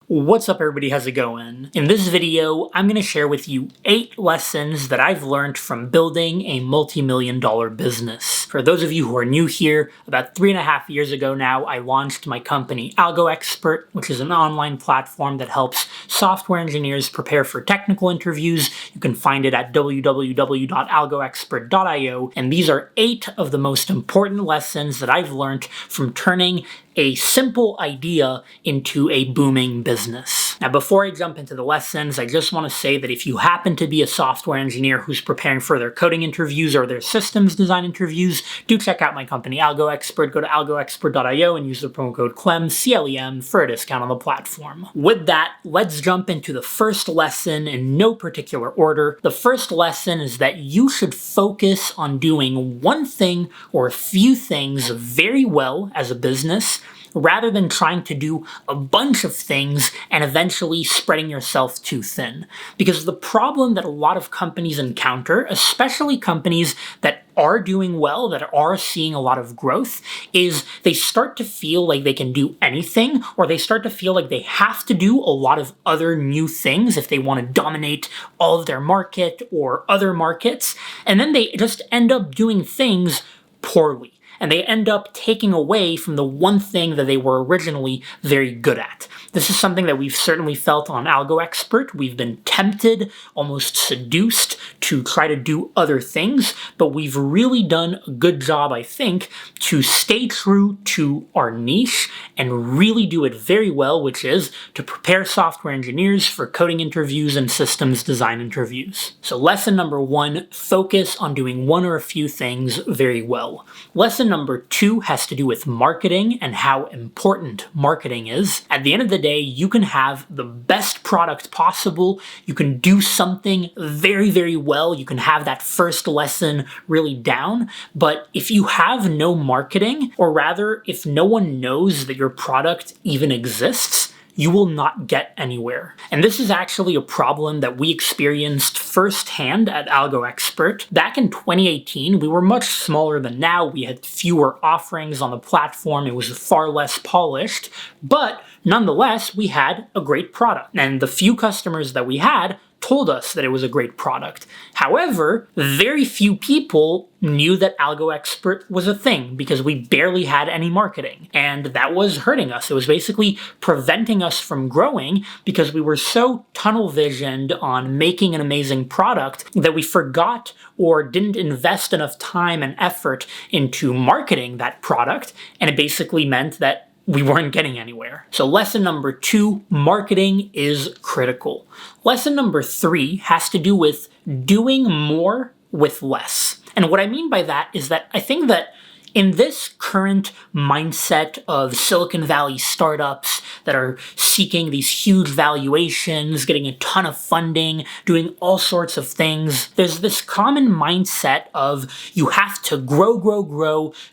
What's up everybody, how's it going? In this video, I'm going to share with you 8 lessons that I've learned from building a multi-million-dollar business. For those of you who are new here, about 3.5 years ago now, I launched my company AlgoExpert, which is an online platform that helps software engineers prepare for technical interviews. You can find it at www.algoexpert.io, and these are 8 of the most important lessons that I've learned from turning a simple idea into a booming business. Now, before I jump into the lessons, I just want to say that if you happen to be a software engineer who's preparing for their coding interviews or their systems design interviews, do check out my company AlgoExpert. Go to algoexpert.io and use the promo code CLEM, C-L-E-M, for a discount on the platform. With that, let's jump into the first lesson in no particular order. The first lesson is that you should focus on doing one thing or a few things very well as a business, rather than trying to do a bunch of things and eventually spreading yourself too thin. Because the problem that a lot of companies encounter, especially companies that are doing well, that are seeing a lot of growth, is they start to feel like they can do anything, or they start to feel like they have to do a lot of other new things if they want to dominate all of their market or other markets, and then they just end up doing things poorly. And they end up taking away from the one thing that they were originally very good at. This is something that we've certainly felt on AlgoExpert. We've been tempted, almost seduced, to try to do other things, but we've really done a good job, I think, to stay true to our niche and really do it very well, which is to prepare software engineers for coding interviews and systems design interviews. So lesson number 1, focus on doing one or a few things very well. Lesson number 2 has to do with marketing and how important marketing is. At the end of the day, you can have the best product possible, you can do something very, very well, you can have that first lesson really down, but if you have no marketing, or rather, if no one knows that your product even exists, you will not get anywhere. And this is actually a problem that we experienced firsthand at AlgoExpert. Back in 2018, we were much smaller than now. We had fewer offerings on the platform. It was far less polished, but nonetheless, we had a great product. And the few customers that we had told us that it was a great product. However, very few people knew that AlgoExpert was a thing because we barely had any marketing, and that was hurting us. It was basically preventing us from growing because we were so tunnel visioned on making an amazing product that we forgot or didn't invest enough time and effort into marketing that product, and it basically meant that we weren't getting anywhere. So lesson number 2, marketing is critical. Lesson number 3 has to do with doing more with less. And what I mean by that is that I think that in this current mindset of Silicon Valley startups that are seeking these huge valuations, getting a ton of funding, doing all sorts of things, there's this common mindset of you have to grow,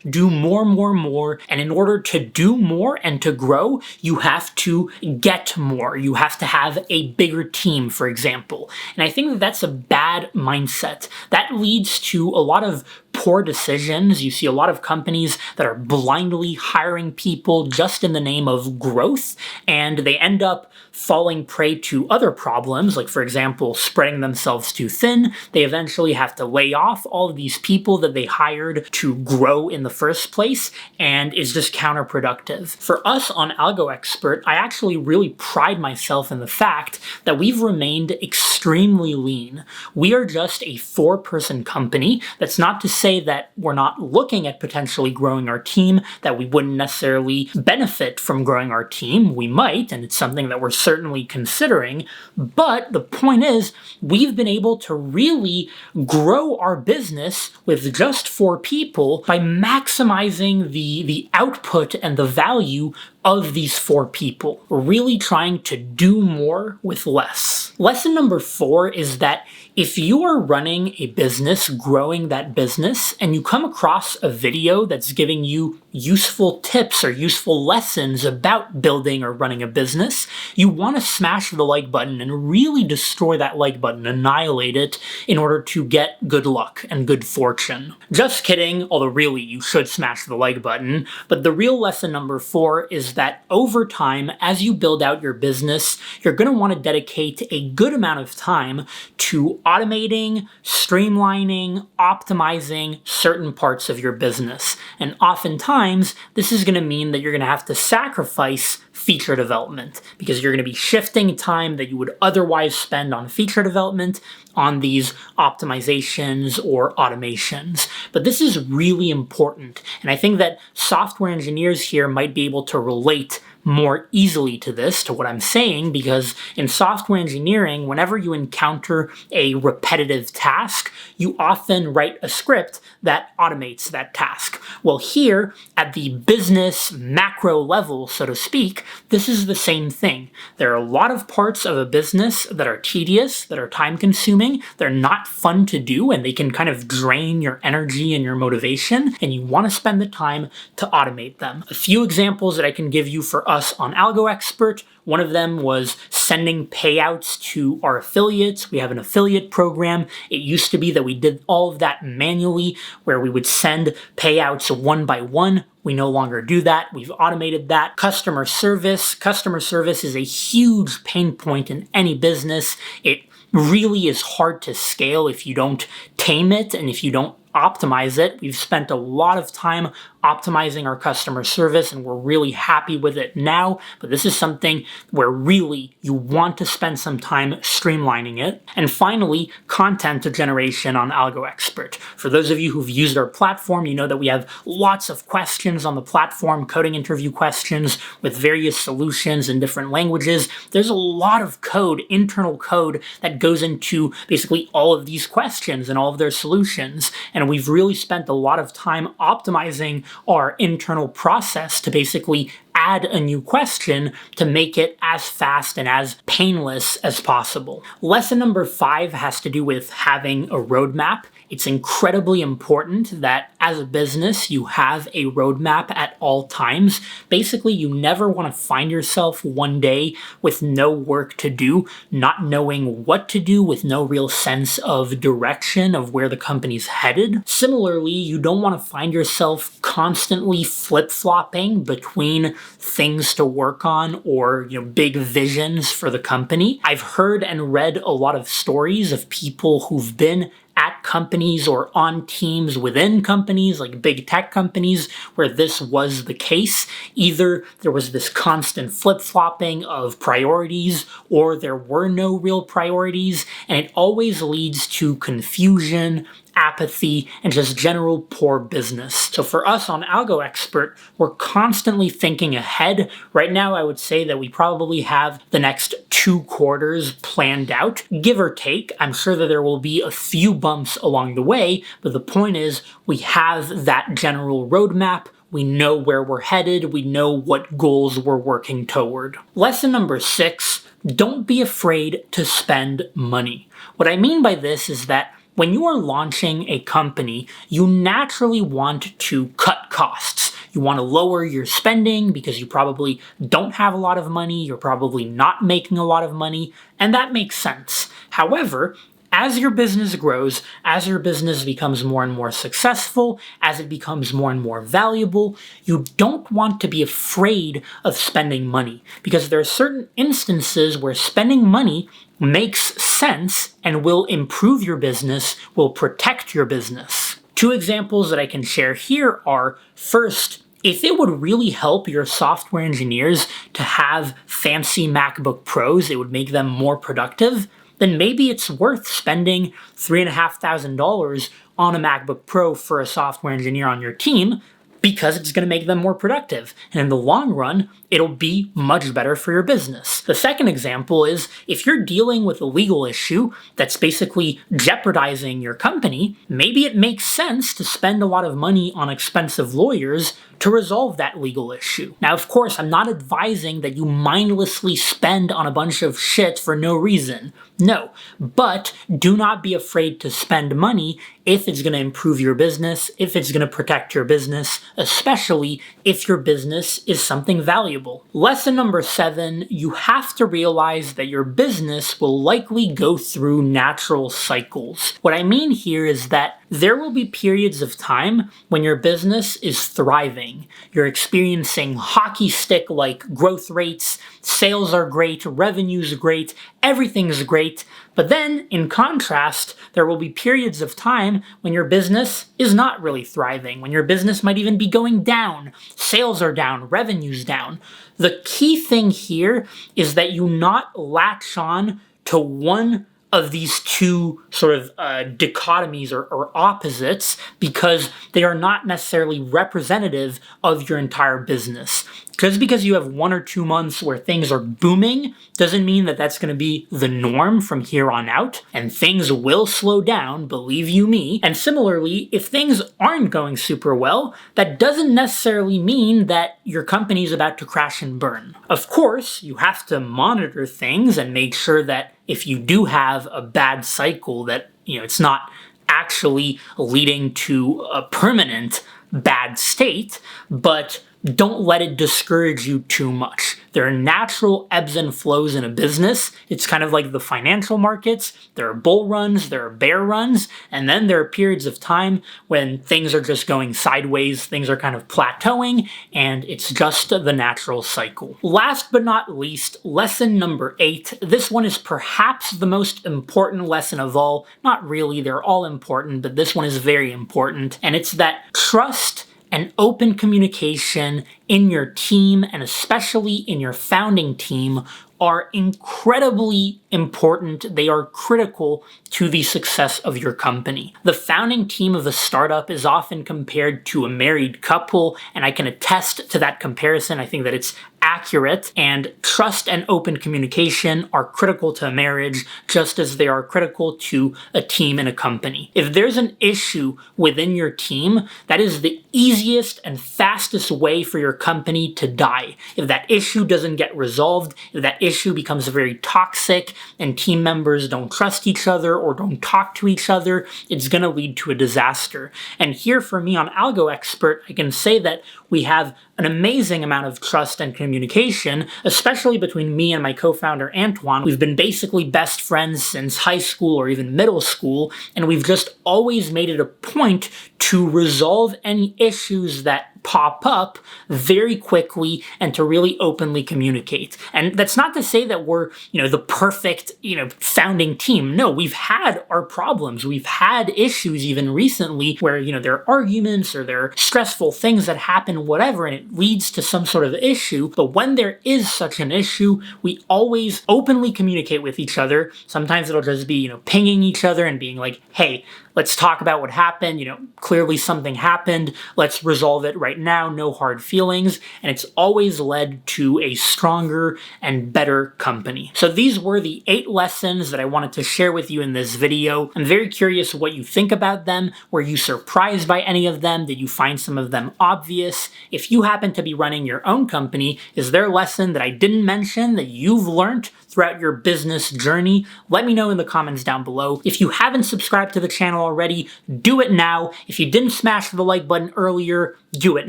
do more, and in order to do more and to grow, you have to get more. You have to have a bigger team, for example. And I think that that's a bad mindset. That leads to a lot of poor decisions. You see a lot of companies that are blindly hiring people just in the name of growth, and they end up falling prey to other problems, like, for example, spreading themselves too thin. They eventually have to lay off all of these people that they hired to grow in the first place, and it's just counterproductive. For us on AlgoExpert, I actually really pride myself in the fact that we've remained extremely lean. We are just a 4-person company. That's not to say that we're not looking at potentially growing our team, that we wouldn't necessarily benefit from growing our team. We might, and it's something that we're certainly considering, but the point is, we've been able to really grow our business with just 4 people by maximizing the output and the value of these 4 people, really trying to do more with less. Lesson number 4 is that if you are running a business, growing that business, and you come across a video that's giving you useful tips or useful lessons about building or running a business, you want to smash the like button and really destroy that like button, annihilate it in order to get good luck and good fortune. Just kidding, although really you should smash the like button, but the real lesson number 4 is that over time, as you build out your business, you're going to want to dedicate a good amount of time to automating, streamlining, optimizing certain parts of your business. And oftentimes, this is going to mean that you're going to have to sacrifice feature development because you're going to be shifting time that you would otherwise spend on feature development on these optimizations or automations. But this is really important, and I think that software engineers here might be able to relate more easily to this, to what I'm saying, because in software engineering, whenever you encounter a repetitive task, you often write a script that automates that task. Well, here, at the business macro level, so to speak, this is the same thing. There are a lot of parts of a business that are tedious, that are time-consuming, they're not fun to do, and they can kind of drain your energy and your motivation, and you want to spend the time to automate them. A few examples that I can give you for us on AlgoExpert. One of them was sending payouts to our affiliates. We have an affiliate program. It used to be that we did all of that manually, where we would send payouts one by one. We no longer do that. We've automated that. Customer service. Customer service is a huge pain point in any business. It really is hard to scale if you don't tame it and if you don't optimize it. We've spent a lot of time optimizing our customer service and we're really happy with it now, but this is something where really you want to spend some time streamlining it. And finally, content generation on AlgoExpert. For those of you who've used our platform, you know that we have lots of questions on the platform, coding interview questions with various solutions in different languages. There's a lot of code, internal code, that goes into basically all of these questions and all of their solutions. And we've really spent a lot of time optimizing our internal process to basically add a new question to make it as fast and as painless as possible. Lesson number 5 has to do with having a roadmap. It's incredibly important that as a business you have a roadmap at all times. Basically, you never want to find yourself one day with no work to do, not knowing what to do, with no real sense of direction of where the company's headed. Similarly, you don't want to find yourself constantly flip-flopping between things to work on or, big visions for the company. I've heard and read a lot of stories of people who've been at companies or on teams within companies, like big tech companies, where this was the case. Either there was this constant flip-flopping of priorities, or there were no real priorities, and it always leads to confusion, apathy, and just general poor business. So for us on AlgoExpert, we're constantly thinking ahead. Right now, I would say that we probably have the next 2 quarters planned out, give or take. I'm sure that there will be a few bumps along the way, but the point is we have that general roadmap. We know where we're headed. We know what goals we're working toward. Lesson number 6, don't be afraid to spend money. What I mean by this is that when you are launching a company, you naturally want to cut costs. You want to lower your spending because you probably don't have a lot of money, you're probably not making a lot of money, and that makes sense. However, as your business grows, as your business becomes more and more successful, as it becomes more and more valuable, you don't want to be afraid of spending money, because there are certain instances where spending money makes sense and will improve your business, will protect your business. 2 examples that I can share here are, first, if it would really help your software engineers to have fancy MacBook Pros, it would make them more productive, then maybe it's worth spending $3,500 on a MacBook Pro for a software engineer on your team, because it's going to make them more productive. And in the long run, it'll be much better for your business. The second example is if you're dealing with a legal issue that's basically jeopardizing your company, maybe it makes sense to spend a lot of money on expensive lawyers to resolve that legal issue. Now, of course, I'm not advising that you mindlessly spend on a bunch of shit for no reason. No, but do not be afraid to spend money if it's going to improve your business, if it's going to protect your business, especially if your business is something valuable. Lesson number 7, you have to realize that your business will likely go through natural cycles. What I mean here is that there will be periods of time when your business is thriving. You're experiencing hockey stick-like growth rates, sales are great, revenue's great, everything's great. But then, in contrast, there will be periods of time when your business is not really thriving, when your business might even be going down. Sales are down, revenue's down. The key thing here is that you not latch on to one of these two sort of dichotomies or opposites, because they are not necessarily representative of your entire business. Just because you have 1 or 2 months where things are booming doesn't mean that that's going to be the norm from here on out, and things will slow down, believe you me. And similarly, if things aren't going super well, that doesn't necessarily mean that your company is about to crash and burn. Of course, you have to monitor things and make sure that if you do have a bad cycle, that it's not actually leading to a permanent bad state, but don't let it discourage you too much. There are natural ebbs and flows in a business. It's kind of like the financial markets. There are bull runs, there are bear runs, and then there are periods of time when things are just going sideways, things are kind of plateauing, and it's just the natural cycle. Last but not least, lesson number 8. This one is perhaps the most important lesson of all. Not really, they're all important, but this one is very important, and it's that trust and open communication in your team, and especially in your founding team, are incredibly important. They are critical to the success of your company. The founding team of a startup is often compared to a married couple, and I can attest to that comparison. I think that it's accurate, and trust and open communication are critical to a marriage just as they are critical to a team in a company. If there's an issue within your team, that is the easiest and fastest way for your company to die. If that issue doesn't get resolved, if that issue becomes very toxic and team members don't trust each other or don't talk to each other, it's going to lead to a disaster. And here for me on Algo Expert, I can say that we have an amazing amount of trust and communication, especially between me and my co-founder Antoine. We've been basically best friends since high school or even middle school, and we've just always made it a point to resolve any issues that pop up very quickly and to really openly communicate. And that's not to say that we're, the perfect, founding team. No, we've had our problems. We've had issues even recently where, there are arguments or there are stressful things that happen, whatever, and it leads to some sort of issue. But when there is such an issue, we always openly communicate with each other. Sometimes it'll just be, pinging each other and being like, hey, let's talk about what happened. Clearly something happened. Let's resolve it right now. No hard feelings. And it's always led to a stronger and better company. So these were the 8 lessons that I wanted to share with you in this video. I'm very curious what you think about them. Were you surprised by any of them? Did you find some of them obvious? If you happen to be running your own company, is there a lesson that I didn't mention that you've learned throughout your business journey? Let me know in the comments down below. If you haven't subscribed to the channel already, do it now. If you didn't smash the like button earlier, do it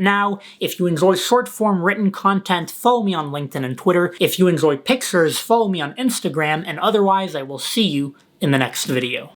now. If you enjoy short form written content, follow me on LinkedIn and Twitter. If you enjoy pictures, follow me on Instagram, and otherwise I will see you in the next video.